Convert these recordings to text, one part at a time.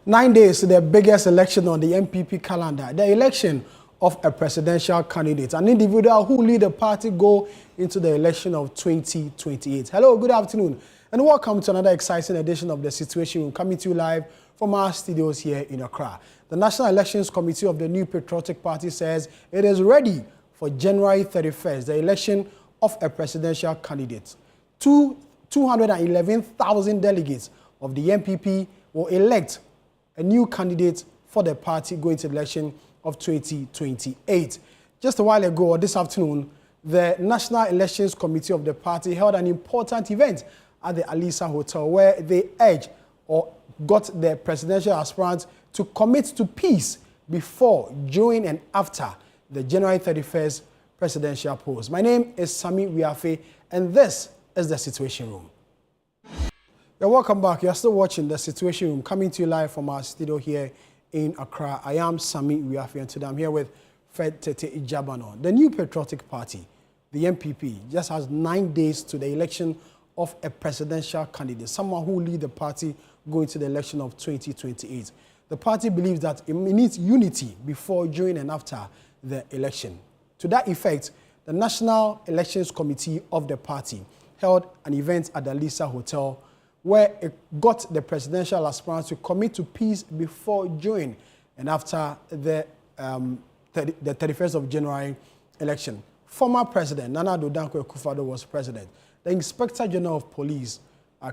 9 days to the biggest election on the NPP calendar, the election of a presidential candidate, an individual who lead the party go into the election of 2028. Hello, good afternoon, and welcome to another exciting edition of the Citiuation Room, coming to you live from our studios here in Accra. The National Elections Committee of the New Patriotic Party says it is ready for January 31st, the election of a presidential candidate. 211,000 delegates of the NPP will elect a new candidate for the party going to the election of 2028. Just a while ago, or this afternoon, the National Elections Committee of the party held an important event at the Alisa Hotel where they urged or got the presidential aspirants to commit to peace before, during, and after the January 31st presidential polls. My name is Sami Wiafe, and this is the Citiuation Room. You're welcome back. You're still watching the Citiuation Room, coming to you live from our studio here in Accra. I am Sami Wiafe, and today I'm here with Fred Tete Ijabano. The New Patriotic Party, the NPP, just has 9 days to the election of a presidential candidate, someone who will lead the party going to the election of 2028. The party believes that it needs unity before, during, and after the election. To that effect, the National Elections Committee of the party held an event at the Alisa Hotel where it got the presidential aspirants to commit to peace before, during, and after the 31st of January election. Former President Nana Addo Dankwa Kufuor was president. The Inspector General of Police,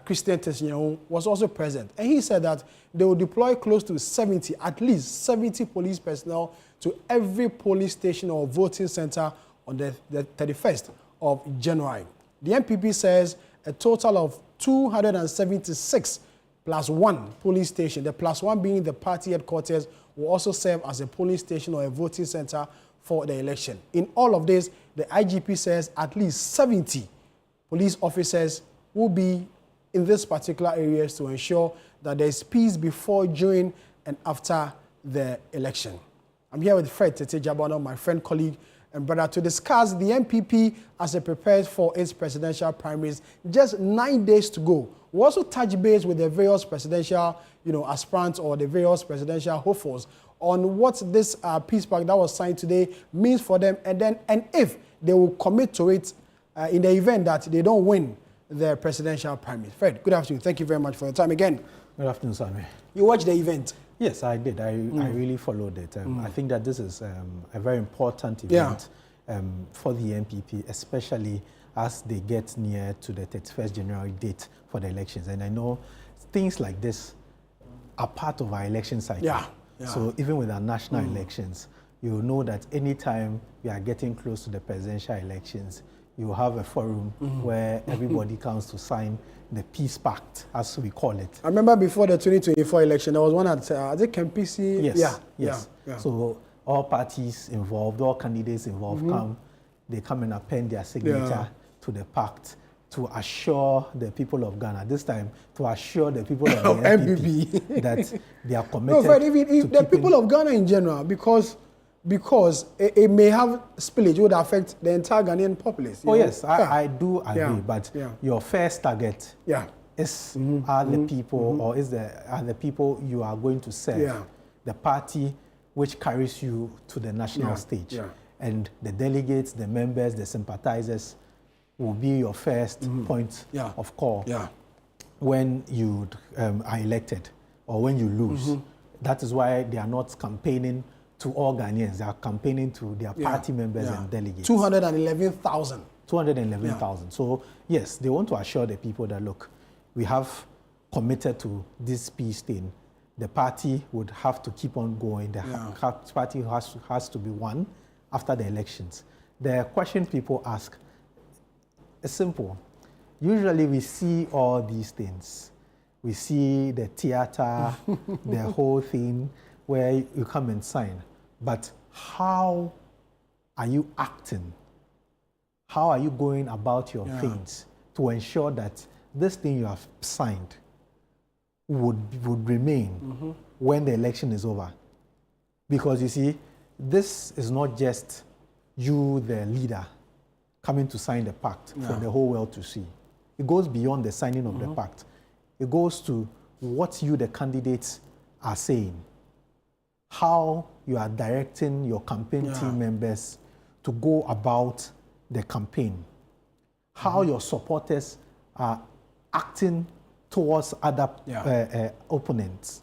Christian Tesnyehu, was also present. And he said that they will deploy close to 70, at least 70 police personnel to every police station or voting center on the 31st of January. The NPP says a total of 276 plus one police station, the plus one being the party headquarters, will also serve as a polling station or a voting center for the election. In all of this, the IGP says at least 70 police officers will be in these particular areas to ensure that there is peace before, during, and after the election. I'm here with Fred Tete Ijabano, my friend, colleague, and brother, to discuss the NPP as it prepares for its presidential primaries. Just 9 days to go. We'll also touch base with the various presidential, aspirants or the various presidential hopefuls on what this peace pact that was signed today means for them, and if they will commit to it in the event that they don't win the presidential primaries. Fred, good afternoon. Thank you very much for your time again. Good afternoon, Sammy. You watched the event? Yes, I did. I really followed it. I think that this is a very important event for the NPP, especially as they get near to the 31st January date for the elections. And I know things like this are part of our election cycle. Yeah. So even with our national elections, you will know that anytime we are getting close to the presidential elections, you will have a forum where everybody comes to sign the peace pact, as we call it. I remember before the 2024 election, there was one at, I think, MPC. Yes, yes. So all parties involved, all candidates involved they come and append their signature to the pact to assure the people of Ghana, this time to assure the people of the NPP that they are committed. No, Fred, if the people of Ghana in general, because it may have spillage, would affect the entire Ghanaian populace. Oh, yes, I do agree, but your first target is are the people, or are the people you are going to serve, the party which carries you to the national stage. And the delegates, the members, the sympathizers will be your first point of call when you are elected or when you lose. That is why they are not campaigning to all Ghanaians. They are campaigning to their party members and delegates. 211,000. 211,000. So, yes, they want to assure the people that, look, we have committed to this peace thing. The party would have to keep on going. The party has to be won after the elections. The question people ask is simple. Usually we see all these things. We see the theater, the whole thing, where you come and sign. But how are you acting? How are you going about your things to ensure that this thing you have signed would remain when the election is over? Because you see, this is not just you, the leader, coming to sign the pact for the whole world to see. It goes beyond the signing of the pact. It goes to what you, the candidates, are saying, how you are directing your campaign team members to go about the campaign, how your supporters are acting towards other opponents.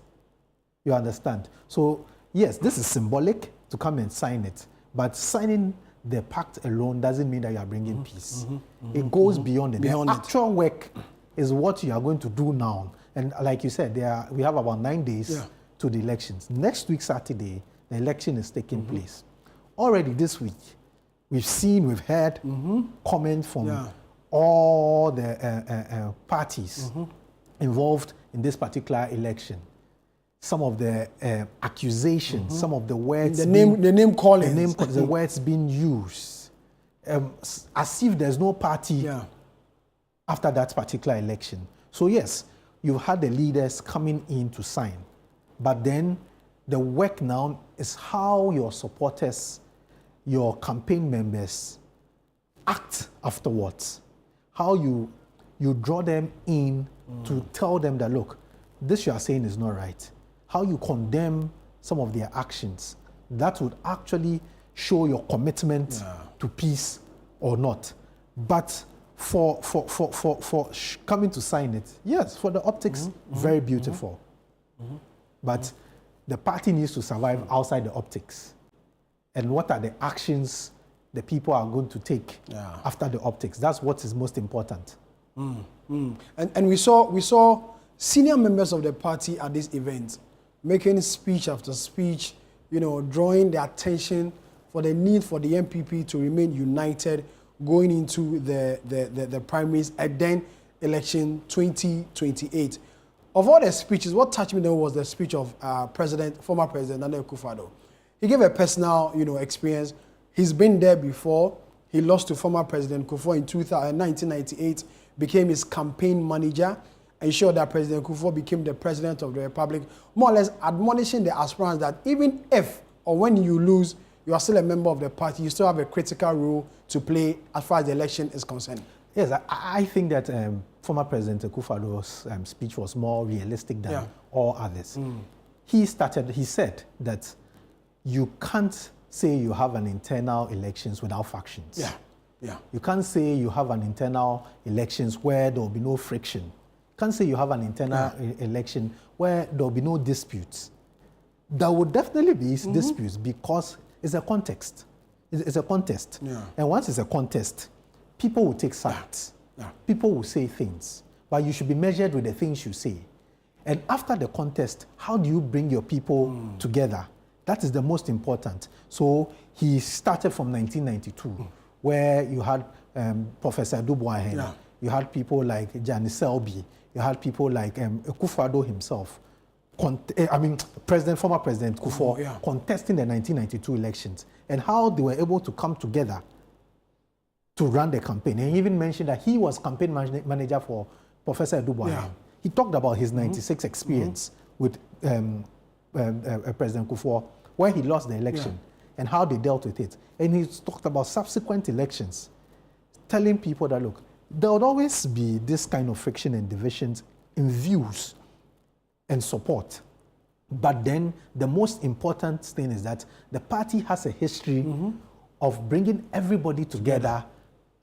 You understand? So, yes, this is symbolic to come and sign it, but signing the pact alone doesn't mean that you are bringing peace. It goes beyond it. The actual work is what you are going to do now. And like you said, we have about 9 days to the elections. Next week, Saturday, the election is taking place. Already this week, we've heard comments from all the parties involved in this particular election. Some of the accusations, some of the words, the name calling, the words being used, as if there's no party after that particular election. So yes, you've had the leaders coming in to sign, but then the work now is how your supporters, your campaign members act afterwards. How you draw them in to tell them that, look, this you are saying is not right. How you condemn some of their actions. That would actually show your commitment to peace or not. But for coming to sign it, yes, for the optics, very beautiful. But the party needs to survive outside the optics. And what are the actions the people are going to take after the optics? That's what is most important. And we saw senior members of the party at this event making speech after speech, drawing the attention for the need for the NPP to remain united going into the primaries and then election 2028. Of all the speeches, what touched me though was the speech of former President Kufuor. He gave a personal, experience. He's been there before. He lost to former President Kufuor in 1998, became his campaign manager, ensured that President Kufuor became the President of the Republic, more or less admonishing the aspirants that even if or when you lose, you are still a member of the party, you still have a critical role to play as far as the election is concerned. Yes, I think that former President Kufuor's speech was more realistic than all others. He said that you can't say you have an internal elections without factions. You can't say you have an internal elections where there will be no friction. You can't say you have an internal election where there will be no disputes. There will definitely be disputes because it's a context. It's a contest. And once it's a contest, people will take sides. People will say things. But you should be measured with the things you say. And after the contest, how do you bring your people together? That is the most important. So he started from 1992, where you had Professor Dubois, you had people like Janice Selby, you had people like Kufuor himself, former President Kufuor, contesting the 1992 elections, and how they were able to come together to run the campaign. And he even mentioned that he was campaign manager for Professor Dubois. He talked about his 96 experience with President Kufuor, where he lost the election and how they dealt with it. And he talked about subsequent elections, telling people that, look, there would always be this kind of friction and divisions in views and support. But then the most important thing is that the party has a history of bringing everybody together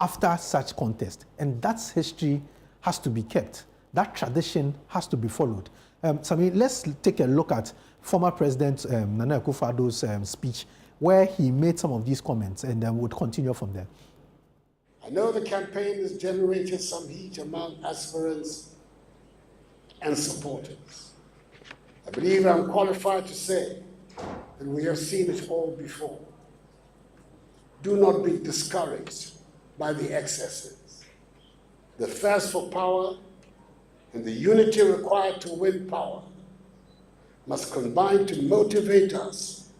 after such contest. And that history has to be kept. That tradition has to be followed. Let's take a look at former President Nana Akufo-Addo's speech, where he made some of these comments, and then we'll continue from there. I know the campaign has generated some heat among aspirants and supporters. I believe I'm qualified to say that we have seen it all before. Do not be discouraged by the excesses. The thirst for power and the unity required to win power must combine to motivate us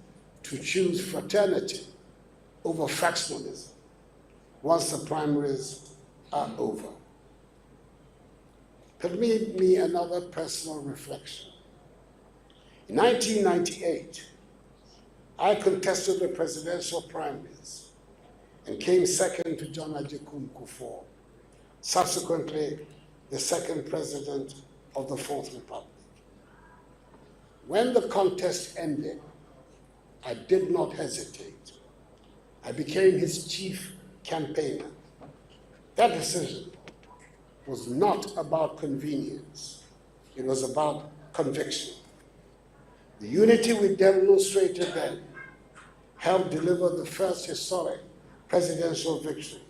to choose fraternity over factionalism once the primaries are over. Permit me another personal reflection. In 1998, I contested the presidential primaries and came second to John Agyapong Kufuor, subsequently the second president of the Fourth Republic. When the contest ended, I did not hesitate. I became his chief campaigner. That decision was not about convenience. It was about conviction. The unity we demonstrated then helped deliver the first historic presidential victory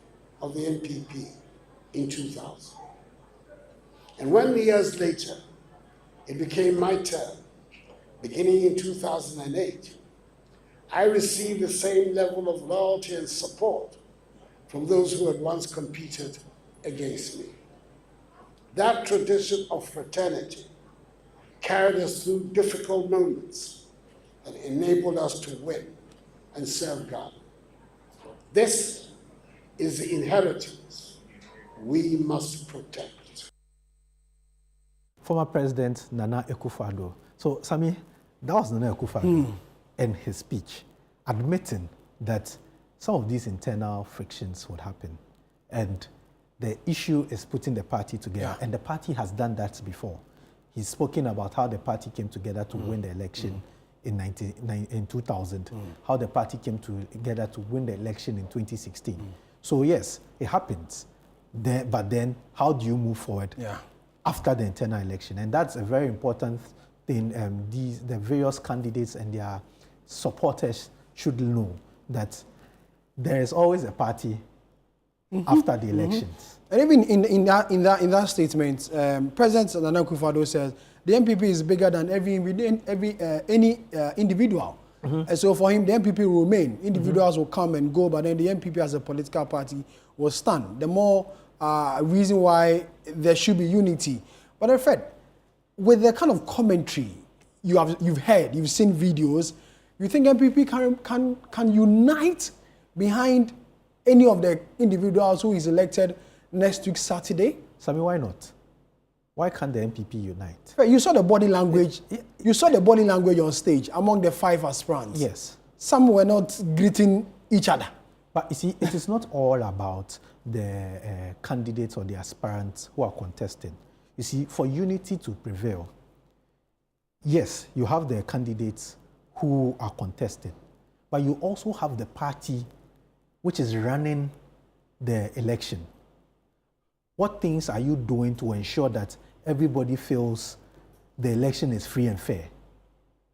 of the NPP in 2000. And when years later, it became my turn, beginning in 2008, I received the same level of loyalty and support from those who had once competed against me. That tradition of fraternity carried us through difficult moments and enabled us to win and serve God. This is the inheritance we must protect. Former President Nana Akufo-Addo. So, Sami, that was Nana Akufo-Addo in his speech, admitting that some of these internal frictions would happen. And the issue is putting the party together. And the party has done that before. He's spoken about how the party came together to win the election in 2000, how the party came together to win the election in 2016. So yes, it happens. But then how do you move forward after the internal election? And that's a very important thing. The various candidates and their supporters should know that there is always a party after the elections. And even in that statement, President Nana Akufo-Addo says the NPP is bigger than any individual. And so for him, the NPP will remain. Individuals will come and go, but then the NPP as a political party will stand. The more reason why there should be unity. But in fact, with the kind of commentary you've heard, you've seen videos, you think NPP can unite behind any of the individuals who is elected next week Saturday? Sami, why not? Why can't the NPP unite? You saw the body language. You saw the body language on stage among the 5 aspirants. Yes. Some were not greeting each other. But you see, it is not all about the candidates or the aspirants who are contesting. You see, for unity to prevail, yes, you have the candidates who are contesting, but you also have the party which is running the election. What things are you doing to ensure that everybody feels the election is free and fair?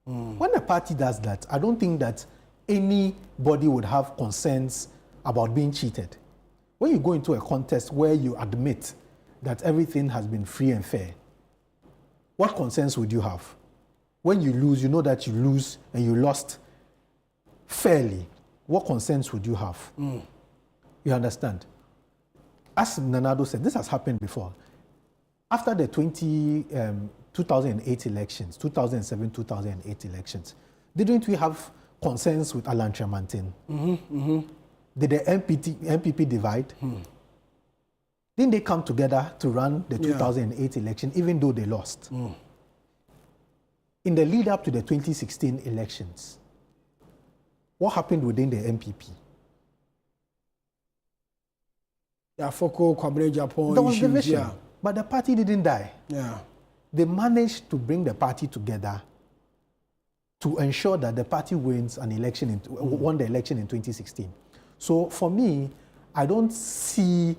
When a party does that, I don't think that anybody would have concerns about being cheated. When you go into a contest where you admit that everything has been free and fair, what concerns would you have? When you lose, you know that you lose and you lost fairly. What concerns would you have? You understand? As Nanado said, this has happened before. After the 2008 elections, 2007-2008 elections, didn't we have concerns with Alan Tremantin? Did the NPP divide? Didn't they come together to run the 2008 election, even though they lost? In the lead up to the 2016 elections, what happened within the NPP? Agyapong There was division, but the party didn't die. They managed to bring the party together to ensure that the party wins an election, won the election in 2016. So for me, I don't see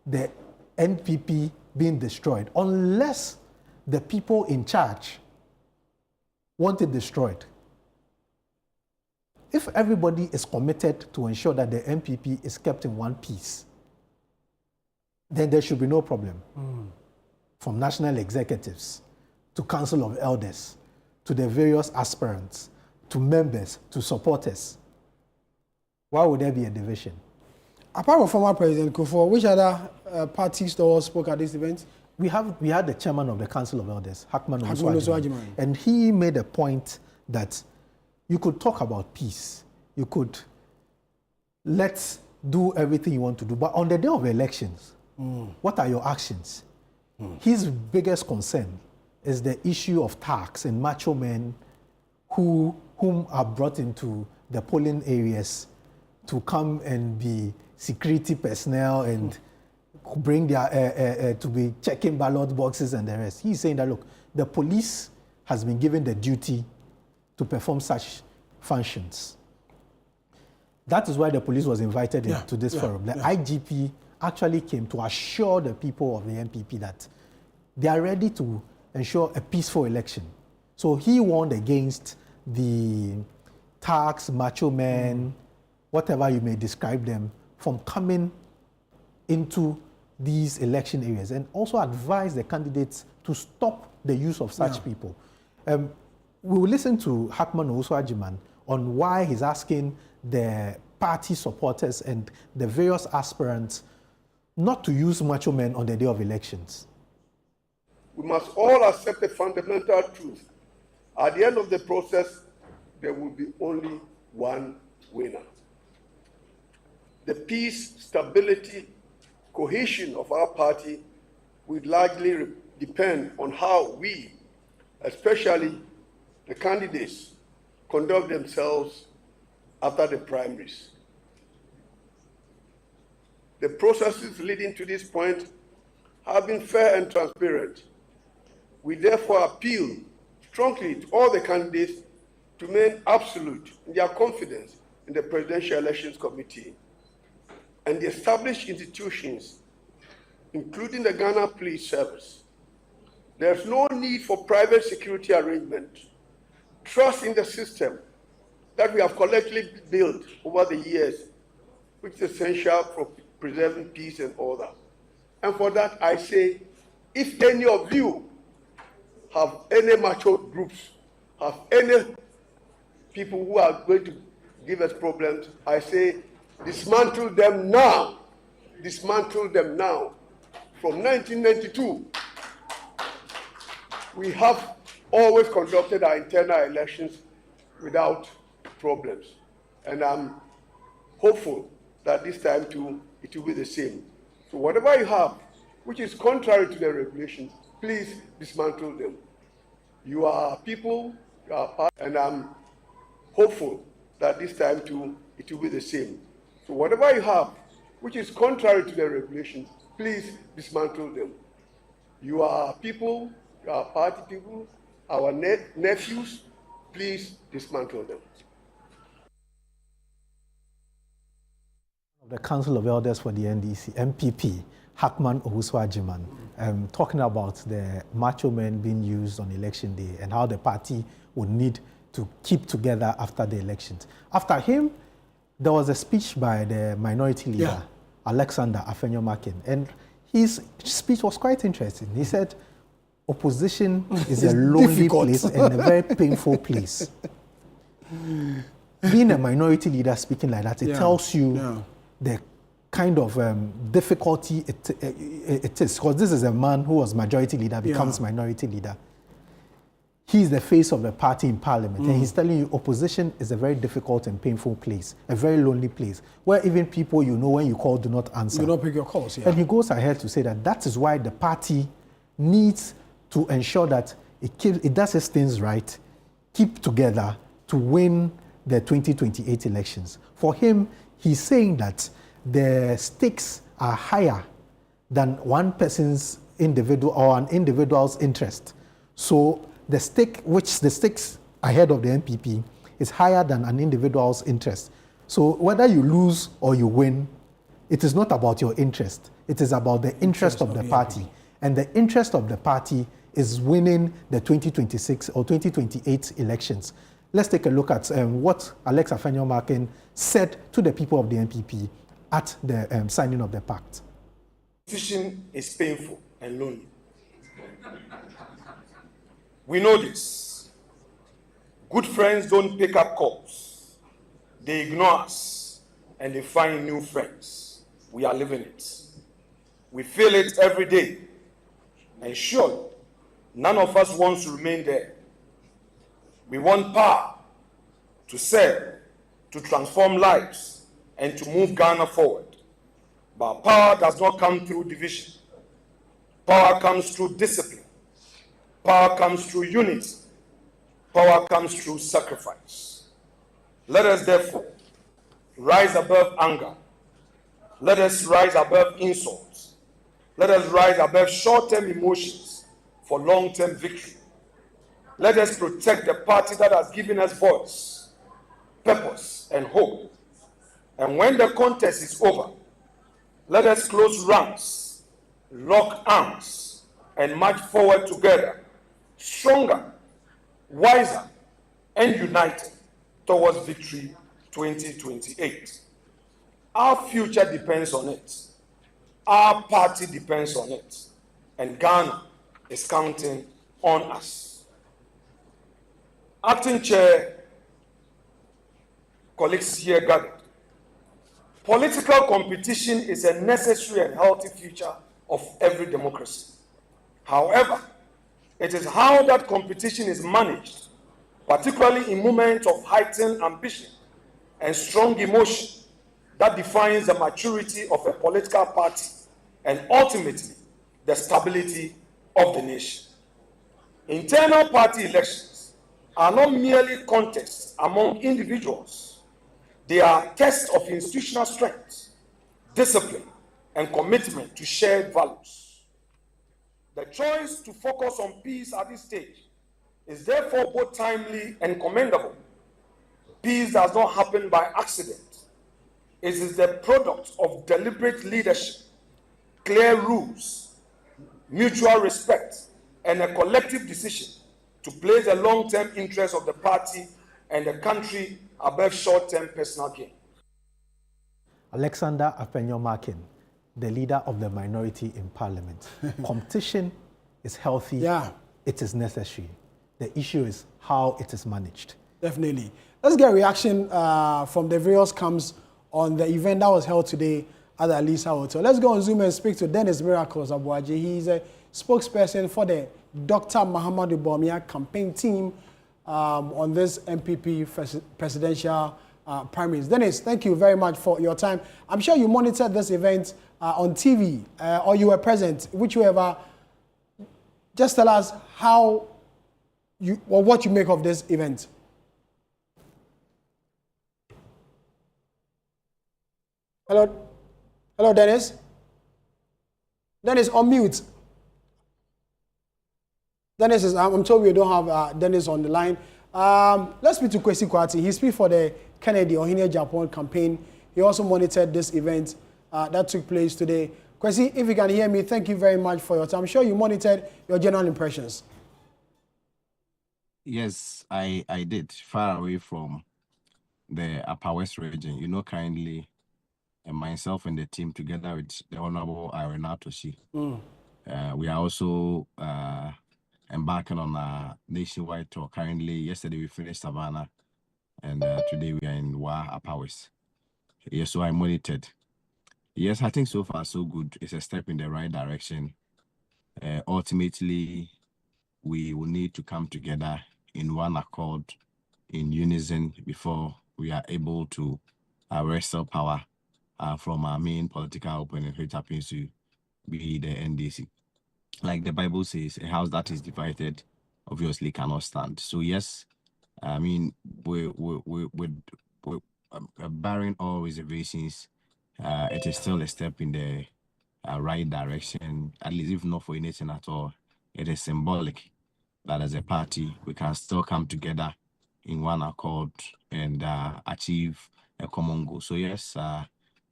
the NPP being destroyed unless the people in charge want it destroyed. If everybody is committed to ensure that the NPP is kept in one piece, then there should be no problem. From national executives to Council of Elders, to the various aspirants, to members, to supporters. Why would there be a division? Apart from former President Kufuor, which other party stalwarts spoke at this event? We had the chairman of the Council of Elders, Hackman Oswajimani, and he made a point that you could talk about peace. You could let's do everything you want to do, but on the day of elections, what are your actions? His biggest concern is the issue of tax and macho men whom are brought into the polling areas to come and be security personnel and bring their to be checking ballot boxes and the rest. He's saying that, look, the police has been given the duty to perform such functions. That is why the police was invited into this forum. The IGP actually came to assure the people of the NPP that they are ready to ensure a peaceful election. So he warned against the thugs, macho men, whatever you may describe them, from coming into these election areas, and also advised the candidates to stop the use of such people. We will listen to Hackman Owusu-Agyeman on why he's asking the party supporters and the various aspirants not to use macho men on the day of elections. We must all accept a fundamental truth. At the end of the process, there will be only one winner. The peace, stability, cohesion of our party will largely depend on how we, especially the candidates, conduct themselves after the primaries. The processes leading to this point have been fair and transparent. We therefore appeal strongly to all the candidates to remain absolute in their confidence in the Presidential Elections Committee and the established institutions, including the Ghana Police Service. There's no need for private security arrangement. Trust in the system that we have collectively built over the years, which is essential for preserving peace and order. And for that, I say, if any of you have any macho groups, have any people who are going to give us problems, I say, dismantle them now. Dismantle them now. From 1992, we have always conducted our internal elections without problems. And I'm hopeful that this time too, it will be the same. So whatever you have, which is contrary to the regulations, please dismantle them. You are people, you are part, and I'm hopeful that this time too, it will be the same. So whatever you have, which is contrary to the regulations, please dismantle them. You are people, you are party people, our nephews, please dismantle them. The Council of Elders for the NDC, NPP, Hackman Owusu-Agyeman, talking about the macho men being used on election day and how the party would need to keep together after the elections. After him, there was a speech by the minority leader, Alexander Afenyo-Markin, and his speech was quite interesting. He said, opposition is a lonely place and a very painful place. Being a minority leader speaking like that, it tells you the kind of difficulty it is. Because this is a man who was majority leader, becomes minority leader. He's the face of the party in parliament, and he's telling you opposition is a very difficult and painful place, a very lonely place, where even people you know when you call do not answer. You don't pick your calls, And he goes ahead to say that that is why the party needs to ensure that it does its things right, keep together to win the 2028 elections. For him, he's saying that the stakes are higher than one person's individual or an individual's interest. So the stakes ahead of the NPP is higher than an individual's interest. So whether you lose or you win, it is not about your interest. It is about the interest of the party. And the interest of the party is winning the 2026 or 2028 elections. Let's take a look at what Alex Afenyo-Markin said to the people of the NPP at the signing of the pact. Opposition is painful and lonely. We know this. Good friends don't pick up calls. They ignore us and they find new friends. We are living it. We feel it every day. And surely, none of us wants to remain there. We want power to serve, to transform lives, and to move Ghana forward. But power does not come through division. Power comes through discipline. Power comes through unity. Power comes through sacrifice. Let us therefore rise above anger. Let us rise above insults. Let us rise above short-term emotions for long-term victory. Let us protect the party that has given us voice, purpose, and hope. And when the contest is over, let us close ranks, lock arms, and march forward together, stronger, wiser, and united towards victory 2028. Our future depends on it. Our party depends on it. And Ghana is counting on us. Acting Chair, colleagues here gathered, political competition is a necessary and healthy feature of every democracy. However, it is how that competition is managed, particularly in moments of heightened ambition and strong emotion, that defines the maturity of a political party and ultimately the stability of the nation. Internal party elections are not merely contests among individuals. They are tests of institutional strength, discipline, and commitment to shared values. The choice to focus on peace at this stage is therefore both timely and commendable. Peace does not happen by accident. It is the product of deliberate leadership, clear rules, mutual respect, and a collective decision to place the long-term interests of the party and the country above short-term personal gain. Alexander Apenyo-Markin, the leader of the minority in parliament. Competition is healthy. Yeah. It is necessary. The issue is how it is managed. Definitely. Let's get a reaction from the various camps on the event that was held today at the Alisa Hotel. Let's go on Zoom and speak to Dennis Miracles Abuaje. He's a spokesperson for the Dr. Mahamudu Bawumia campaign team on this NPP presidential primaries. Dennis, thank you very much for your time. I'm sure you monitored this event on TV or you were present, whichever. Just tell us how you or what you make of this event. Hello, hello, Dennis. Dennis, on mute. Dennis is. I'm told we don't have Dennis on the line. Let's speak to Kwesi Kwati. He speaks for the Kennedy or Agyapong campaign. He also monitored this event that took place today. Kwesi, if you can hear me, thank you very much for your time. I'm sure you monitored your general impressions. Yes, I did. Far away from the Upper West region. You know, kindly, and myself and the team, together with the Honorable Irena Toshi, we are also embarking on a nationwide tour. Currently, yesterday we finished Savannah, and today we are in Upper West. Yes, so I monitored. Yes, I think so far so good. It's a step in the right direction. Ultimately, we will need to come together in one accord, in unison, before we are able to wrestle power from our main political opponent, which happens to be the NDC. Like the Bible says, a house that is divided obviously cannot stand. So yes, I mean, we're barring all reservations, it is still a step in the right direction, at least if not for anything at all. It is symbolic that as a party, we can still come together in one accord and achieve a common goal. So yes,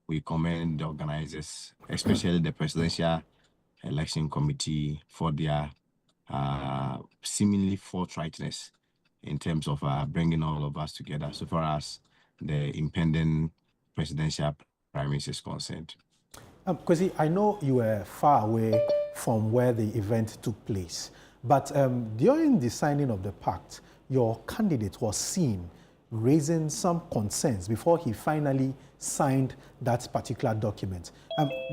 we commend the organizers, especially the Presidential Election Committee, for their seemingly forthrightness in terms of bringing all of us together so far as the impending presidential primaries is concerned. Kwesi, I know you were far away from where the event took place, but during the signing of the pact, your candidate was seen raising some concerns before he finally signed that particular document.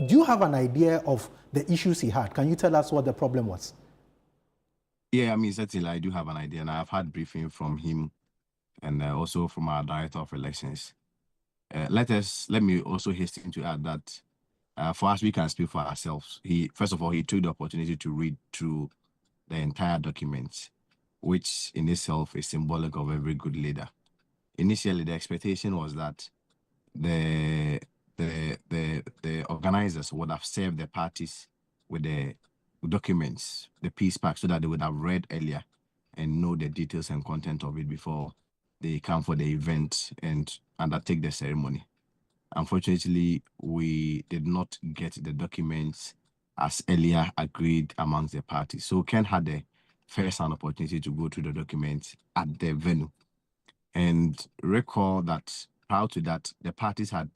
Do you have an idea of the issues he had? Can you tell us what the problem was? Yeah, I mean, certainly I do have an idea, and I've had briefing from him and also from our Director of Elections. Let me also hasten to add that for us, we can speak for ourselves. First of all, he took the opportunity to read through the entire document, which in itself is symbolic of every good leader. Initially, the expectation was that the organizers would have served the parties with the documents, the peace pact, so that they would have read earlier and know the details and content of it before they come for the event and undertake the ceremony. Unfortunately, we did not get the documents as earlier agreed amongst the parties. So Ken had the first-hand opportunity to go through the documents at the venue. And recall that prior to that, the parties had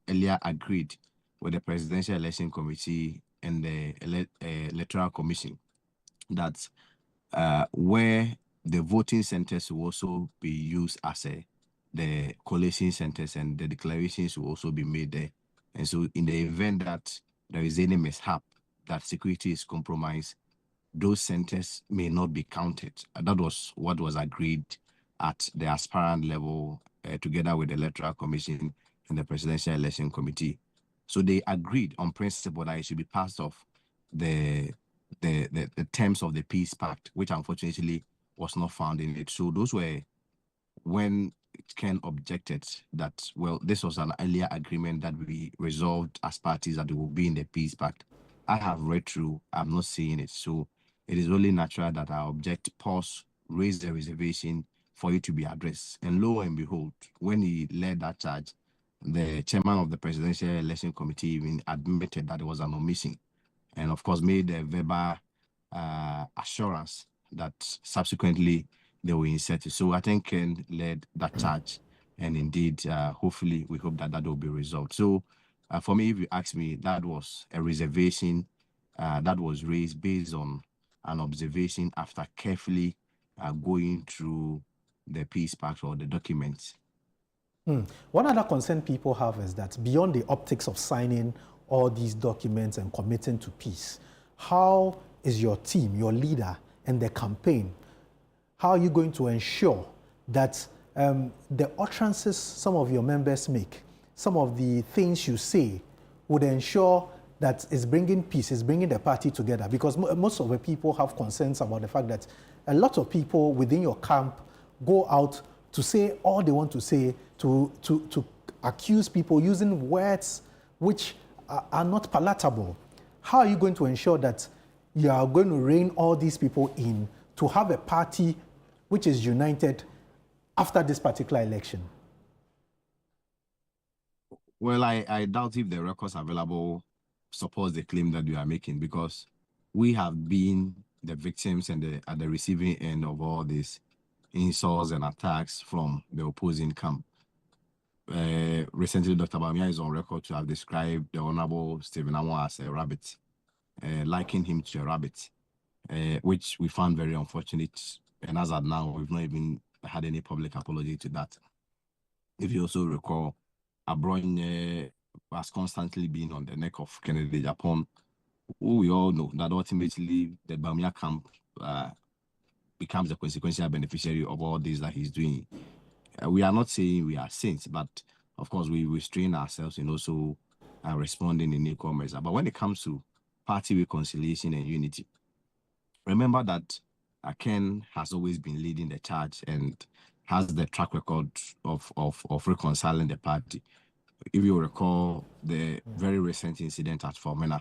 earlier agreed with the Presidential Election Committee and the Electoral Commission that where the voting centers will also be used as the collation centers, and the declarations will also be made there. And so in the event that there is any mishap, that security is compromised, those centers may not be counted. That was what was agreed at the aspirant level together with the Electoral Commission and the Presidential Election Committee. So they agreed on principle that it should be part of the terms of the Peace Pact, which unfortunately was not found in it. So those were when Ken objected that, well, this was an earlier agreement that we resolved as parties that it will be in the Peace Pact. I have read through, I'm not seeing it. So it is only natural that I object, pause, raise the reservation for it to be addressed. And lo and behold, when he led that charge, the chairman of the Presidential Election Committee even admitted that it was an omission, and of course made a verbal assurance that subsequently they will insert it. So I think Ken led that charge, and indeed, hopefully, we hope that that will be resolved. So for me, if you ask me, that was a reservation that was raised based on an observation after carefully going through the Peace Pact or the documents. One other concern people have is that beyond the optics of signing all these documents and committing to peace, how is your team, your leader, and the campaign, how are you going to ensure that the utterances some of your members make, some of the things you say, would ensure that it's bringing peace, it's bringing the party together? Because most of the people have concerns about the fact that a lot of people within your camp go out to say all they want to say, to accuse people using words which are not palatable. How are you going to ensure that you are going to rein all these people in to have a party which is united after this particular election? Well, I doubt if the records available supports the claim that you are making, because we have been the victims and at the receiving end of all these insults and attacks from the opposing camp. Recently, Dr. Bawumia is on record to have described the Honorable Stephen Amo as a rabbit, likening him to a rabbit, which we found very unfortunate. And as of now, we've not even had any public apology to that. If you also recall, Abroin has constantly been on the neck of Kennedy Agyapong, who we all know that ultimately the Bawumia camp becomes the consequential beneficiary of all this that he's doing. We are not saying we are saints, but of course we restrain ourselves in also responding in equal measure. But when it comes to party reconciliation and unity, remember that Ken has always been leading the charge and has the track record of reconciling the party. If you recall the very recent incident at Formena,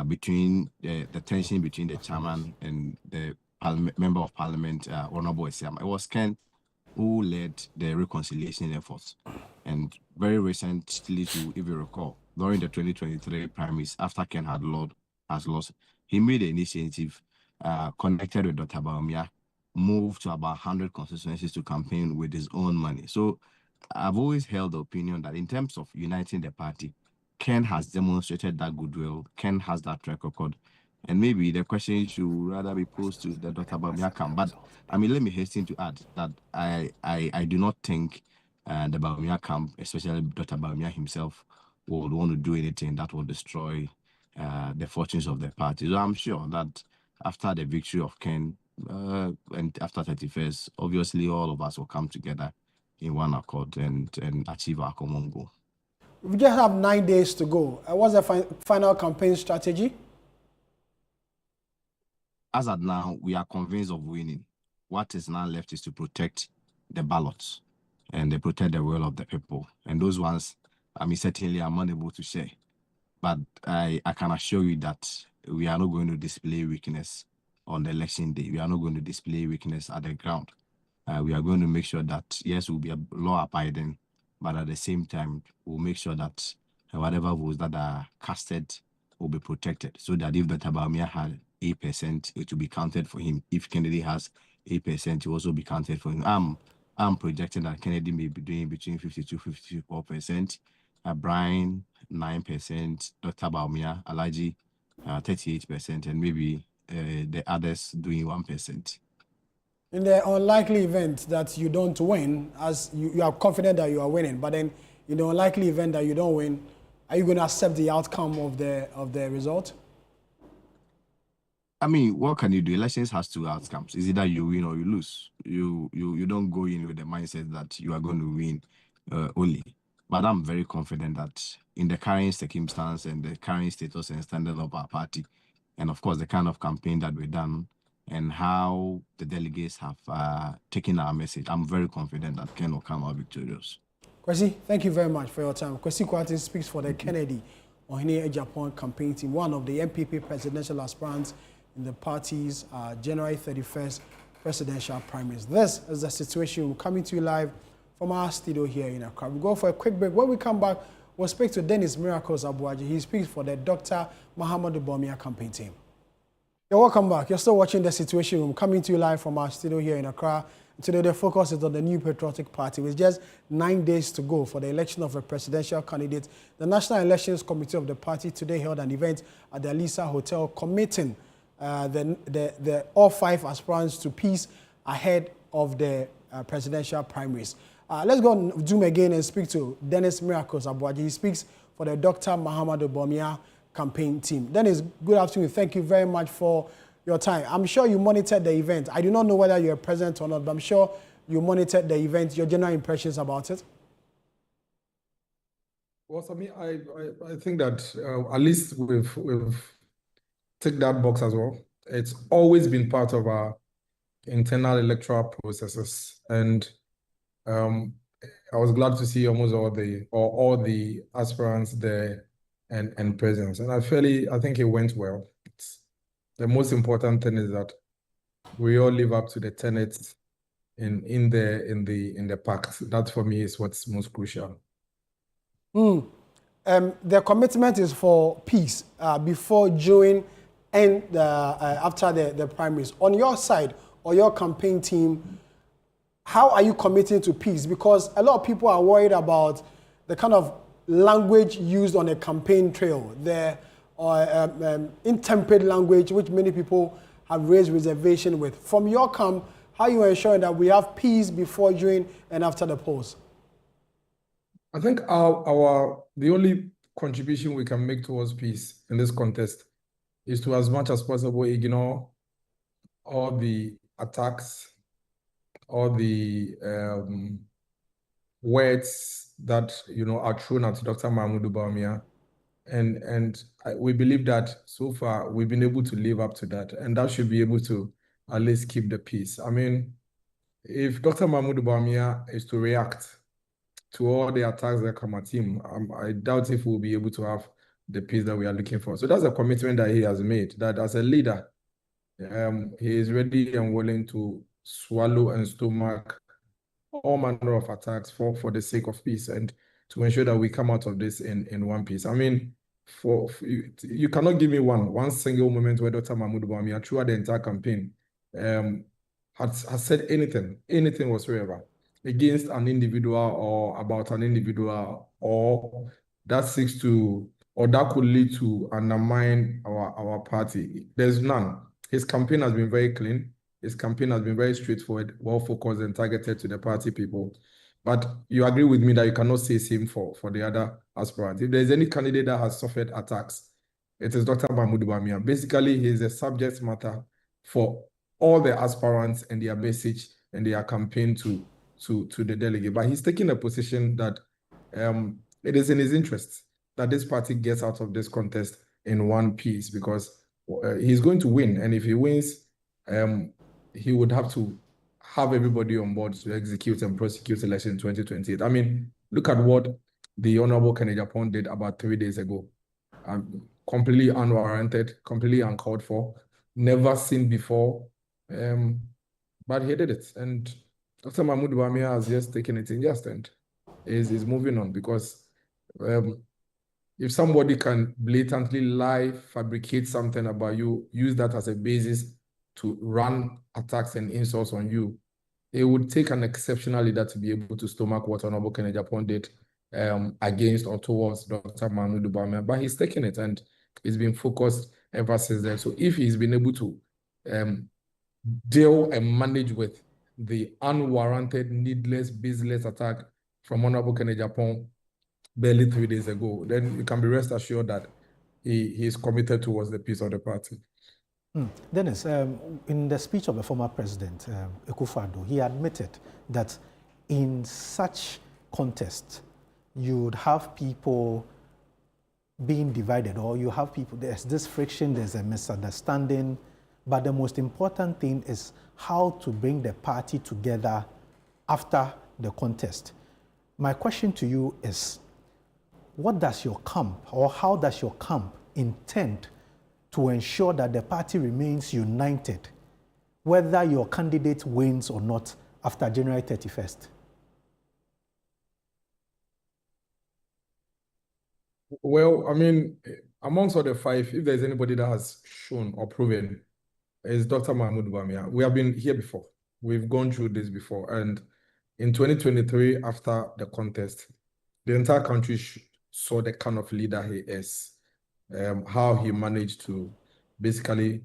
between the tension between the chairman and the member of parliament, Honorable Esiam, it was Ken who led the reconciliation efforts. And very recently, too, if you recall, during the 2023 primaries, after Ken had lost, he made an initiative connected with Dr. Bawumia, moved to about 100 constituencies to campaign with his own money. So I've always held the opinion that in terms of uniting the party, Ken has demonstrated that goodwill. Ken has that track record. And maybe the question should rather be posed to the Dr. Bawumia camp. But I mean, let me hasten to add that I do not think the Bawumia camp, especially Dr. Bawumia himself, would want to do anything that will destroy the fortunes of the party. So I'm sure that after the victory of Ken and after 31st, obviously all of us will come together in one accord and achieve our common goal. We just have 9 days to go. What's the final campaign strategy? As at now, we are convinced of winning. What is now left is to protect the ballots and they protect the will of the people. And those ones, I mean, certainly I'm unable to share. But I can assure you that we are not going to display weakness on the election day. We are not going to display weakness at the ground. We are going to make sure that, yes, we'll be law abiding, but at the same time, we'll make sure that whatever votes that are casted will be protected, so that if Dr. Bawumia had 8%, it will be counted for him. If Kennedy has 8%, it will also be counted for him. I'm projecting that Kennedy may be doing between 52-54%, Brian 9%, Dr. Bawumia, Alaji 38%, and maybe the others doing 1%. In the unlikely event that you don't win, as you are confident that you are winning, but then in the unlikely event that you don't win, are you going to accept the outcome of the result? I mean, what can you do? Elections has two outcomes. It's either you win or you lose. You don't go in with the mindset that you are going to win only. But I'm very confident that in the current circumstance and the current status and standard of our party, and of course the kind of campaign that we've done and how the delegates have taken our message, I'm very confident that Ken will come out victorious. Kwesi, thank you very much for your time. Kwesi Kwarteng speaks for the Kennedy Ohene Agyapong campaign team, one of the NPP presidential aspirants in the party's January 31st presidential primaries. This is the situation. We're coming to you live from our studio here in Accra. We'll go for a quick break. When we come back, we'll speak to Dennis Miracles Abuaji. He speaks for the Dr. Mahamudu Bawumia campaign team. You're welcome back. You're still watching The Situation Room, coming to you live from our studio here in Accra. Today, the focus is on the New Patriotic Party. With just 9 days to go for the election of a presidential candidate, the National Elections Committee of the party today held an event at the Alisa Hotel committing all 5 aspirants to peace ahead of the presidential primaries. Let's go on Zoom again and speak to Dennis Miracles Abuaji. He speaks for the Dr. Mahamudu Bawumia campaign team. Dennis, good afternoon. Thank you very much for your time. I'm sure you monitored the event. I do not know whether you're present or not, but I'm sure you monitored the event. Your general impressions about it? Well, for me, I think that at least we've ticked that box as well. It's always been part of our internal electoral processes, and I was glad to see almost all the aspirants there and presence, and I think it went well. The most important thing is that we all live up to the tenets in the Pact. That for me is what's most crucial. The commitment is for peace before, during, and after the primaries. On your side or your campaign team, how are you committing to peace? Because a lot of people are worried about the kind of language used on a campaign trail, the intemperate language, which many people have raised reservation with. From your camp, how are you ensuring that we have peace before, during, and after the polls? I think the only contribution we can make towards peace in this contest is to, as much as possible, ignore all the attacks, all the words that are thrown at Dr. Mahamudu Bawumia, and we believe that so far we've been able to live up to that, and that should be able to at least keep the peace. I mean, if Dr. Mahamudu Bawumia is to react to all the attacks that come at him, I doubt if we'll be able to have the peace that we are looking for. So that's a commitment that he has made, that as a leader, he is ready and willing to swallow and stomach all manner of attacks for the sake of peace and to ensure that we come out of this in one piece. I mean, you cannot give me one single moment where Dr. Mahamudu Bawumia throughout the entire campaign has said anything whatsoever against an individual or about an individual, or that seeks to, or that could lead to undermine our party. There's none. His campaign has been very clean. His campaign has been very straightforward, well-focused and targeted to the party people. But you agree with me that you cannot say same for the other aspirants. If there's any candidate that has suffered attacks, it is Dr. Mahamudu Bawumia. Basically, he is a subject matter for all the aspirants and their message and their campaign to the delegate. But he's taking a position that it is in his interest that this party gets out of this contest in one piece, because he's going to win. And if he wins, he would have to have everybody on board to execute and prosecute election 2028. I mean, look at what the Honorable Agyapong did about 3 days ago. Completely unwarranted, completely uncalled for. never seen before. But he did it. And Dr. Mahmoud Bawumia has just taken it in just and is moving on, because if somebody can blatantly lie, fabricate something about you, use that as a basis to run attacks and insults on you, it would take an exceptional leader to be able to stomach what Honorable Kennedy Agyapong did against or towards Dr. Mahmoud Bawumia. But he's taken it and he's been focused ever since then. So if he's been able to deal and manage with the unwarranted, needless, baseless attack from Honorable Kennedy Agyapong barely 3 days ago, then you can be rest assured that he is committed towards the peace of the party. Dennis, in the speech of the former president, Kufuor, he admitted that in such contest, you would have people being divided, or you have people, there's this friction, there's a misunderstanding, but the most important thing is how to bring the party together after the contest. My question to you is, what does your camp, or how does your camp intend to ensure that the party remains united, whether your candidate wins or not after January 31st? Well, I mean, amongst all the five, if there's anybody that has shown or proven, is Dr. Mahmoud Bawumia. We have been here before. We've gone through this before. And in 2023, after the contest, the entire country saw the kind of leader he is. How he managed to basically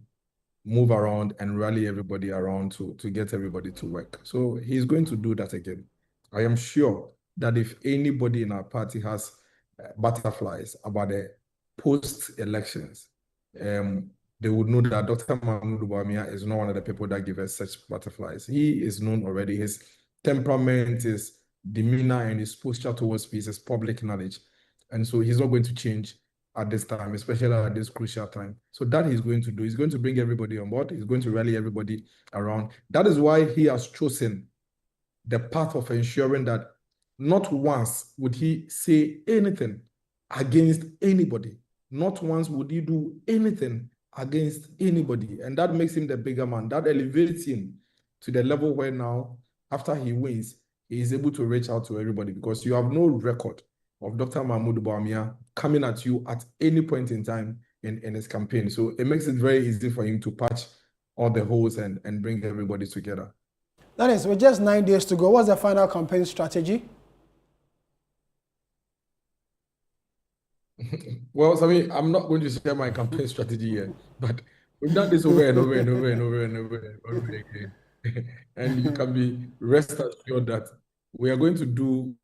move around and rally everybody around to get everybody to work. So he's going to do that again. I am sure that if anybody in our party has butterflies about the post-elections, they would know that Dr. Mahmoud Bawumia is not one of the people that give us such butterflies. He is known already. His temperament, his demeanor, and his posture towards peace is public knowledge. And so he's not going to change at this time, especially at this crucial time. So that he's going to do. He's going to bring everybody on board. He's going to rally everybody around. That is why he has chosen the path of ensuring that not once would he say anything against anybody. Not once would he do anything against anybody. And that makes him the bigger man. That elevates him to the level where now, after he wins, he is able to reach out to everybody, because you have no record of Dr. Mahmoud Bawumia coming at you at any point in time in his campaign. So it makes it very easy for him to patch all the holes and bring everybody together. That is, with just 9 days to go, what's the final campaign strategy? Well, I mean, I'm not going to share my campaign strategy yet, but we've done this over and over and over and over and over and over again. And you can be rest assured that we are going to do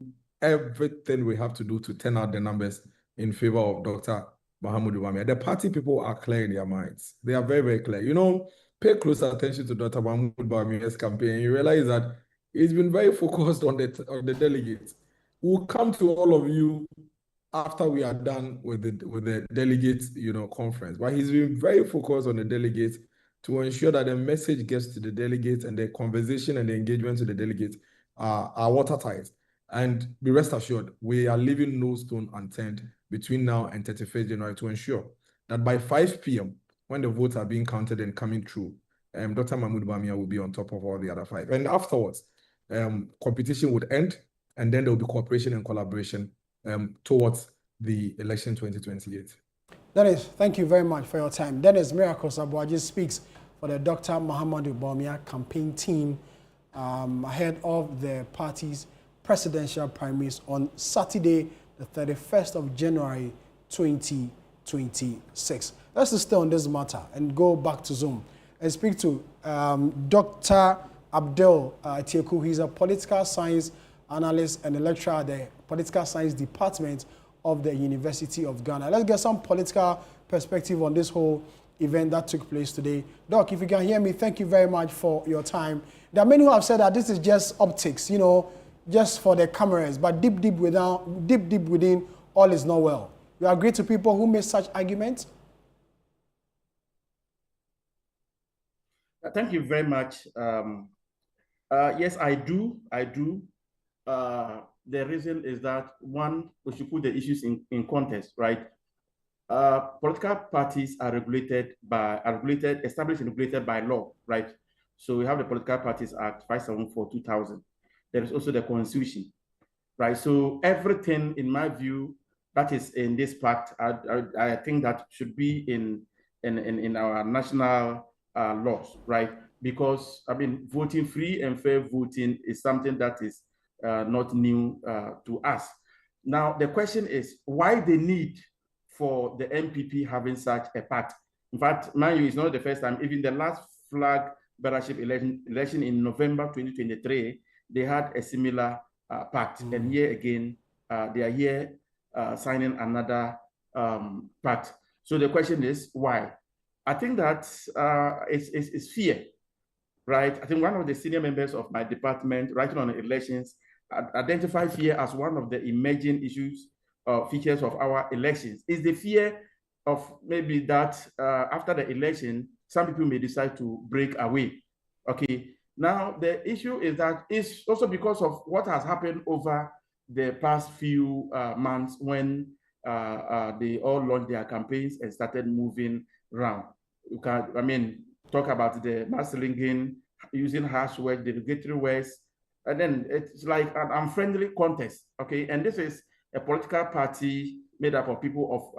everything we have to do to turn out the numbers in favor of Dr. Mahmoud Bawumia. The party people are clear in their minds. They are very, very clear. You know, pay close attention to Dr. Mahmoud Bawumia's campaign. You realize that he's been very focused on the delegates. We'll come to all of you after we are done with the delegates, conference. But he's been very focused on the delegates to ensure that the message gets to the delegates and the conversation and the engagement to the delegates are watertight. And be rest assured, we are leaving no stone unturned between now and 31st January to ensure that by 5 p.m., when the votes are being counted and coming through, Dr. Mahmoud Bawumia will be on top of all the other 5. And afterwards, competition would end, and then there will be cooperation and collaboration towards the election 2028. Dennis, thank you very much for your time. Dennis Miracles Abuaji speaks for the Dr. Mahmoud Bawumia campaign team ahead of the party's presidential primaries on Saturday, the 31st of January, 2026. Let's stay on this matter and go back to Zoom and speak to Dr. Abdul Tieku. He's a political science analyst and lecturer at the political science department of the University of Ghana. Let's get some political perspective on this whole event that took place today. Doc, if you can hear me, thank you very much for your time. There are many who have said that this is just optics, just for the cameras, but deep within, all is not well. You agree to people who make such arguments? Thank you very much. Yes, I do. The reason is that, one, we should put the issues in context, right? political parties are established and regulated by law, right? So we have the Political Parties Act 574/2000. There is also the Constitution, right? So everything, in my view, that is in this pact, I think that should be in our national laws, right? Because I mean, voting, free and fair voting is something that is not new to us. Now the question is why the need for the NPP having such a pact. In fact, mind you, it's not the first time. Even the last flagbearership election in November 2023, they had a similar pact. And here again, they are here signing another pact. So the question is why? I think that it's fear, right? I think one of the senior members of my department, writing on elections, identify fear as one of the emerging issues, features of our elections. Is the fear of maybe that after the election, some people may decide to break away. Okay. Now, the issue is that it's also because of what has happened over the past few months when they all launched their campaigns and started moving around. You can, I mean, talk about the mass linking, using harsh words, derogatory words, and then it's like an unfriendly contest, okay? And this is a political party made up of people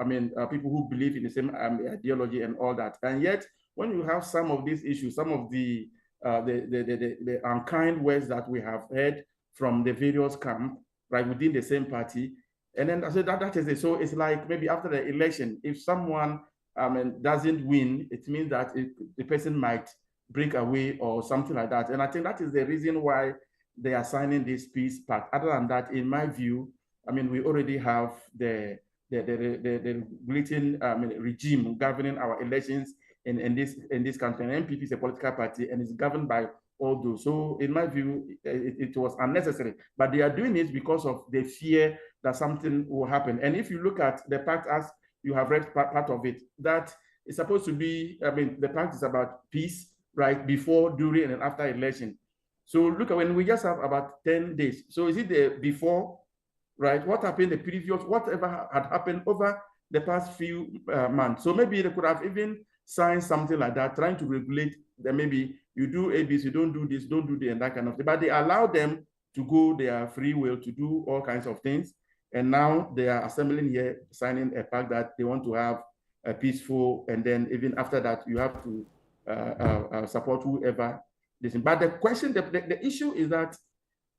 people who believe in the same ideology and all that. And yet, when you have some of these issues, some of the unkind words that we have heard from the various camps, right, within the same party, and then I said that is it. So it's like maybe after the election, if someone doesn't win, it means that the person might break away or something like that. And I think that is the reason why they are signing this peace pact. Other than that, in my view, I mean, we already have the regulating regime governing our elections in this country. And NPP is a political party and is governed by all those. So in my view, it was unnecessary. But they are doing it because of the fear that something will happen. And if you look at the pact, as you have read part of it, that it's supposed to be, I mean, the pact is about peace, right, before, during, and after election. So look at when we just have about 10 days. So is it the before, right? What happened the previous, whatever had happened over the past few months. So maybe they could have even signed something like that, trying to regulate that maybe you do ABC, don't do this, don't do that, and that kind of thing. But they allow them to go their free will to do all kinds of things. And now they are assembling here, signing a pact that they want to have a peaceful, and then even after that, you have to support whoever. But the question, the issue is that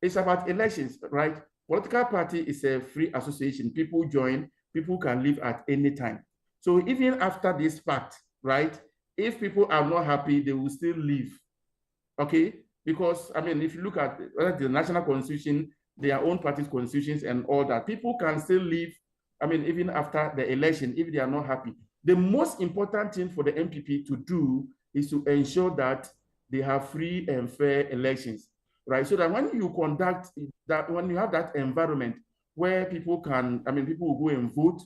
it's about elections, right? Political party is a free association. People join, people can leave at any time. So even after this pact, right, if people are not happy, they will still leave, okay? Because, I mean, if you look at the national constitution, their own party's constitutions and all that, people can still leave, I mean, even after the election, if they are not happy. The most important thing for the NPP to do is to ensure that they have free and fair elections, right? So that when you conduct that, when you have that environment where people can, I mean, people will go and vote,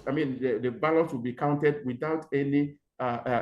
I mean, the ballots will be counted without any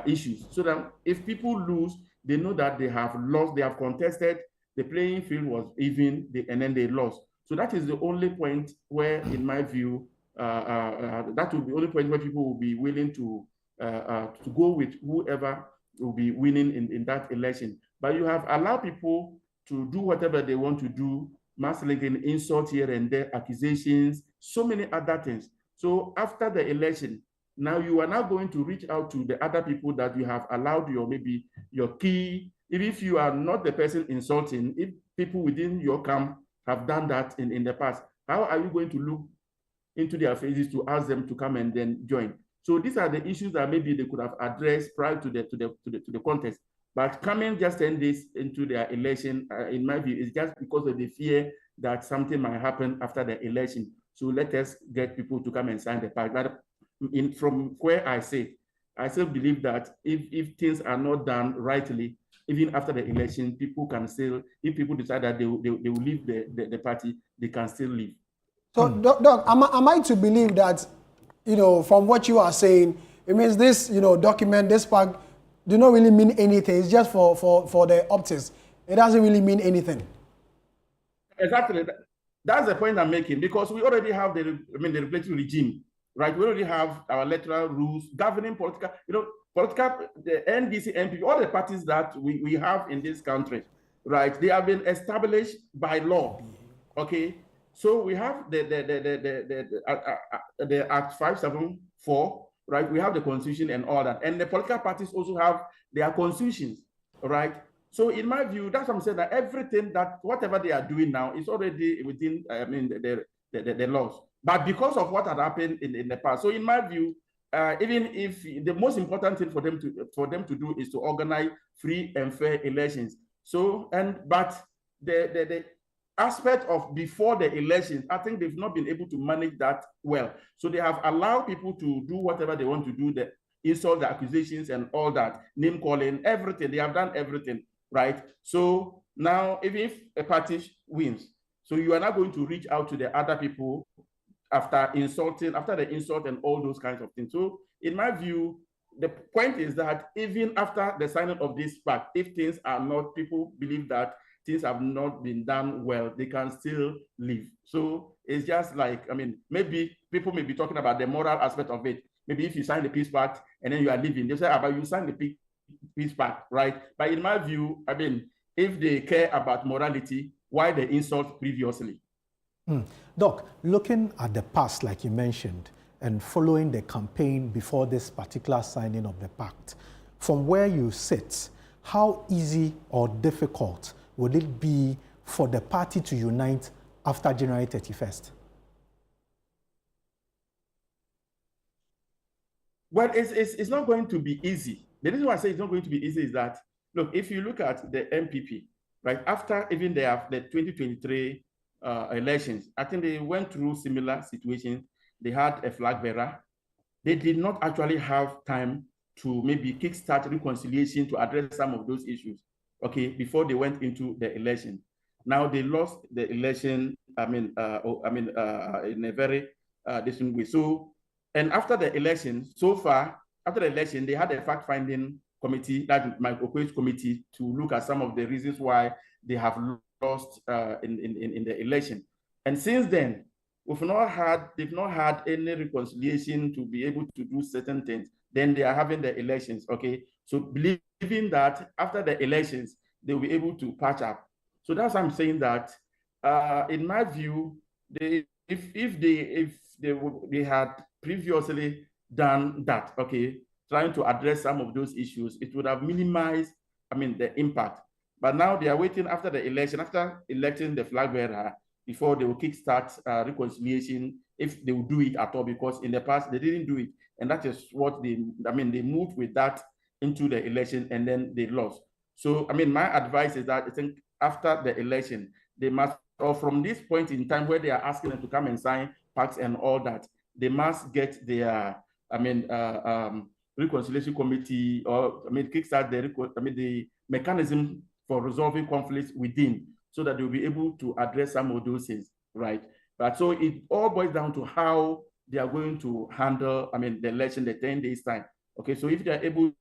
issues. So that if people lose, they know that they have lost, they have contested, the playing field was even, and then they lost. So that is the only point where, in my view, that will be the only point where people will be willing to go with whoever will be winning in that election. But you have allowed people to do whatever they want to do, mass linking, insult here and there, accusations, so many other things. So after the election, now you are now going to reach out to the other people that you have allowed maybe your key, even if you are not the person insulting, if people within your camp have done that in the past, how are you going to look into their faces to ask them to come and then join? So these are the issues that maybe they could have addressed prior to the contest. But coming just 10 days into their election, in my view, is just because of the fear that something might happen after the election. So let us get people to come and sign the pact. But from where I sit, I still believe that if things are not done rightly, even after the election, people can still, if people decide that they will leave the party, they can still leave. So, Doc, am I to believe that, from what you are saying, it means this, document, this pact, do not really mean anything. It's just for the optics. It doesn't really mean anything. Exactly. That's the point I'm making, because we already have the regulatory regime, right? We already have our electoral rules governing political, the NDC, NPP, all the parties that we have in this country, right? They have been established by law, okay? So we have the Act 574, right? We have the Constitution and all that. And the political parties also have their constitutions, right? So in my view, that's what I'm saying, that everything that, whatever they are doing now is already within, the laws. But because of what had happened in the past, so in my view, even if the most important thing for them to do is to organize free and fair elections. So, but the aspect of before the elections, I think they've not been able to manage that well. So they have allowed people to do whatever they want to do, the insult, the accusations and all that, name calling, everything. They have done everything, right? So now, even if a party wins, so you are not going to reach out to the other people after the insult and all those kinds of things. So in my view, the point is that even after the signing of this pact, if things are not, people believe that things have not been done well, they can still live. So it's just like, maybe people may be talking about the moral aspect of it. Maybe if you sign the peace pact and then you are leaving, they say, but you signed the peace pact, right? But in my view, if they care about morality, why the insult previously? Doc, looking at the past, like you mentioned, and following the campaign before this particular signing of the pact, from where you sit, how easy or difficult would it be for the party to unite after January 31st? Well, it's not going to be easy. The reason why I say it's not going to be easy is that, look, if you look at the NPP, right, after even they have the 2023 elections, I think they went through similar situations. They had a flag bearer. They did not actually have time to maybe kickstart reconciliation to address some of those issues, okay, before they went into the election. Now they lost the election, in a very different way. So, and after the election, so far, after the election, they had a fact-finding committee, that my Okoye's committee, to look at some of the reasons why they have lost in the election. And since then, they've not had any reconciliation to be able to do certain things. Then they are having the elections, okay? So believing that after the elections, they'll be able to patch up. So that's why I'm saying that, in my view, if they had previously done that, okay, trying to address some of those issues, it would have minimized, the impact. But now they are waiting after the election, after electing the flag bearer, before they will kickstart reconciliation, if they will do it at all, because in the past they didn't do it. And that is what they moved with that into the election and then they lost. So, my advice is that I think after the election, they must, or from this point in time where they are asking them to come and sign pacts and all that, they must get their, reconciliation committee, or kickstart the mechanism for resolving conflicts within, so that they'll be able to address some of those things, right? But so it all boils down to how they are going to handle, the election, the 10 days time. Okay, so if they are able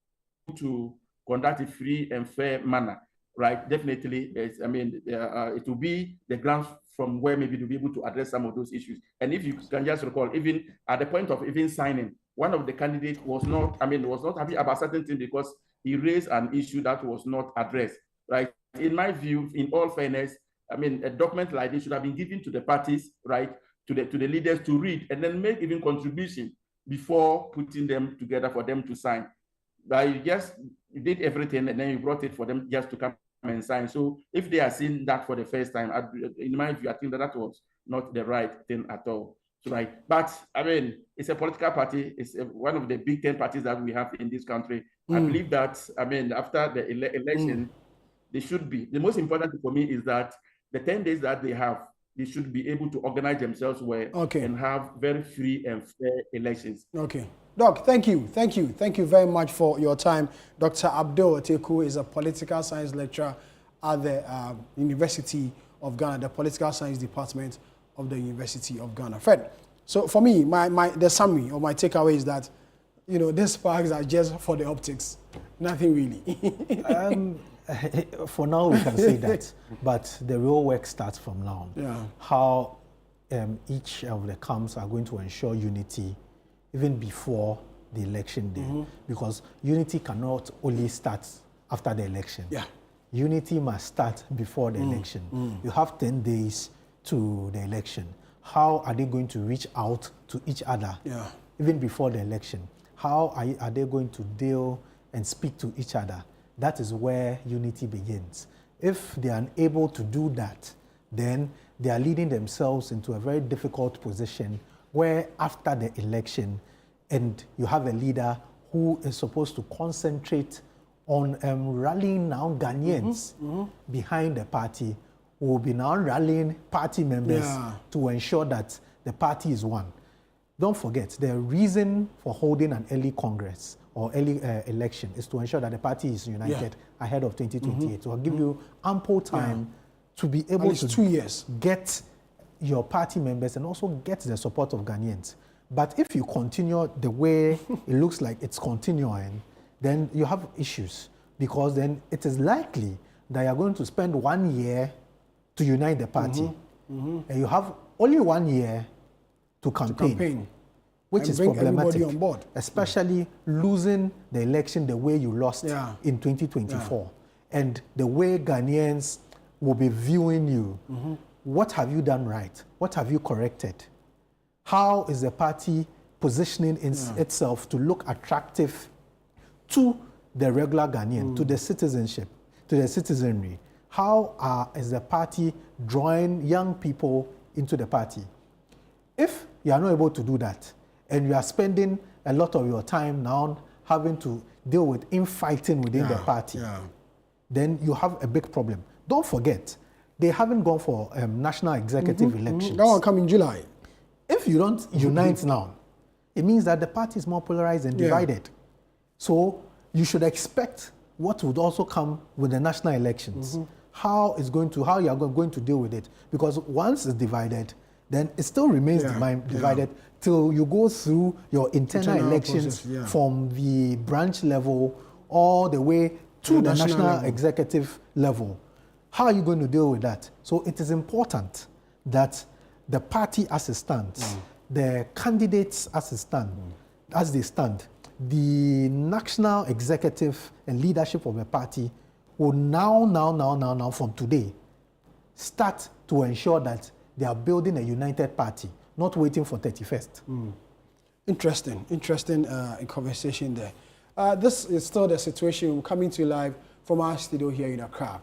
to conduct a free and fair manner, right? Definitely, it will be the grounds from where maybe they'll be able to address some of those issues. And if you can just recall, even at the point of even signing, one of the candidates was not happy about certain things because he raised an issue that was not addressed, right? In my view, in all fairness, a document like this should have been given to the parties, right, to the leaders to read and then make even contribution before putting them together for them to sign. But you did everything and then you brought it for them just to come and sign. So if they are seeing that for the first time, in my view, I think that was not the right thing at all. Right. But it's a political party. It's one of the big 10 parties that we have in this country. I believe that, after the election, they should be. The most important thing for me is that the 10 days that they have, they should be able to organize themselves well, okay, and have very free and fair elections. Okay. Doc, thank you. Thank you. Thank you very much for your time. Dr. Abdul Teku is a political science lecturer at the University of Ghana, the Political Science Department of the University of Ghana. Fred, so for me, the summary or my takeaway is that, these parks are just for the optics, nothing really. For now, we can say that, but the real work starts from now. Yeah. How each of the camps are going to ensure unity even before the election day, because unity cannot only start after the election. Yeah. Unity must start before the election. You have 10 days to the election. How are they going to reach out to each other even before the election? How are they going to deal and speak to each other? That is where unity begins. If they are unable to do that, then they are leading themselves into a very difficult position where after the election, and you have a leader who is supposed to concentrate on rallying now Ghanaians behind the party, who will be now rallying party members to ensure that the party is one. Don't forget, the reason for holding an early Congress or early election is to ensure that the party is united ahead of 2028. So I'll give you ample time to be able to 2 years. Get your party members and also get the support of Ghanaians. But if you continue the way it looks like it's continuing, then you have issues, because then it is likely that you're going to spend 1 year to unite the party. And you have only 1 year to campaign. Which is problematic, on board. Especially losing the election the way you lost in 2024, and the way Ghanaians will be viewing you. What have you done right? What have you corrected? How is the party positioning itself to look attractive to the regular Ghanaian, to the citizenship, to the citizenry? How is the party drawing young people into the party? If you are not able to do that, and you are spending a lot of your time now having to deal with infighting within the party, then you have a big problem. Don't forget, they haven't gone for national executive elections. That will come in July. If you don't unite now, it means that the party is more polarized and divided. So you should expect what would also come with the national elections. How you are going to deal with it. Because once it's divided, then it still remains divided till you go through your internal elections from the branch level all the way to the national executive level. How are you going to deal with that? So it is important that the party as it stands, the candidates as they stand, the national executive and leadership of the party will now from today start to ensure that they are building a united party, not waiting for 31st. Interesting conversation there. This is still the situation. We're coming to you live from our studio here in Accra.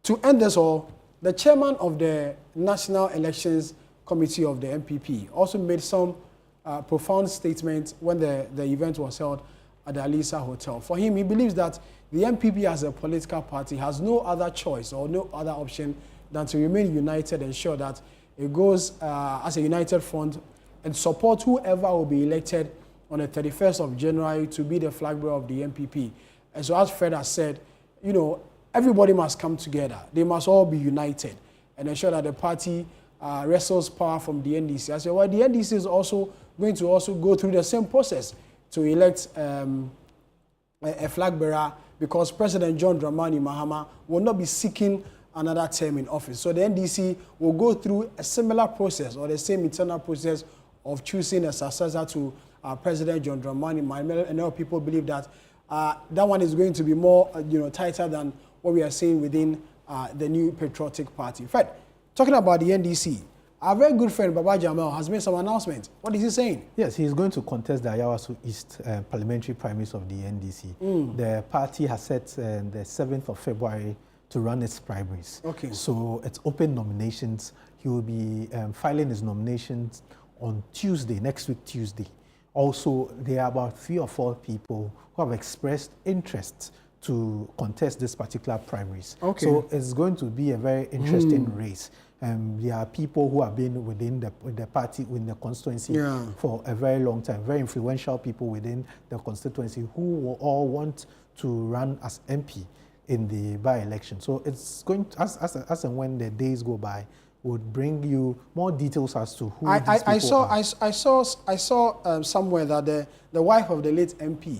To end this all, the chairman of the National Elections Committee of the NPP also made some profound statements when the event was held at the Alisa Hotel. For him, he believes that the NPP as a political party has no other choice or no other option than to remain united and ensure that it goes as a united front and support whoever will be elected on the 31st of January to be the flag bearer of the NPP. And so as Fred has said, you know, everybody must come together. They must all be united and ensure that the party wrestles power from the NDC. I said, well, the NDC is also going to go through the same process to elect a flag bearer, because President John Dramani Mahama will not be seeking another term in office. So the NDC will go through a similar process or the same internal process of choosing a successor to President John Dramani Mahama. And now people believe that that one is going to be more, tighter than what we are seeing within the new Patriotic Party. In fact, talking about the NDC, our very good friend Baba Jamal has made some announcements. What is he saying? Yes, he is going to contest the Ayawaso East parliamentary primaries of the NDC. The party has set the 7th of February to run its primaries. Okay. So it's open nominations. He will be filing his nominations on Tuesday, next week Tuesday. Also, there are about 3 or 4 people who have expressed interest to contest this particular primaries. Okay. So it's going to be a very interesting race. There are people who have been within the party, within the constituency for a very long time, very influential people within the constituency who will all want to run as MP in the by-election. So it's going to, as and when the days go by, would bring you more details as to who these people are. I saw somewhere that the wife of the late MP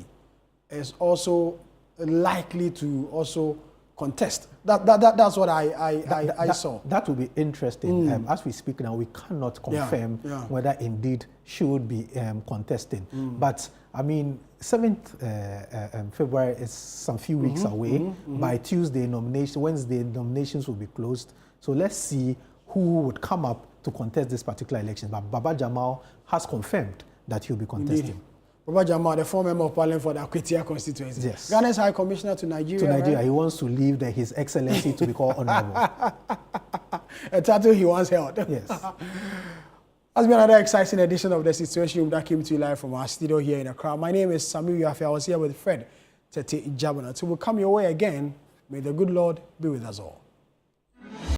is also likely to also contest. That's what I saw. That will be interesting. As we speak now, we cannot confirm whether indeed she would be contesting. But I mean, 7th February is some few weeks away. By Tuesday, Wednesday, nominations will be closed. So let's see who would come up to contest this particular election. But Baba Jamal has confirmed that he'll be contesting. Indeed. Baba Jamal, the former member of parliament for the Akwetia constituency. Yes. Ghana's High Commissioner to Nigeria. To Nigeria, right? He wants to leave His Excellency to be called Honorable. A title he once held. Yes. Has been another exciting edition of the Citiuation Room that came to you live from our studio here in Accra. My name is Samir Yafi. I was here with Fred Tete Ijabana. So we'll come your way again. May the good Lord be with us all.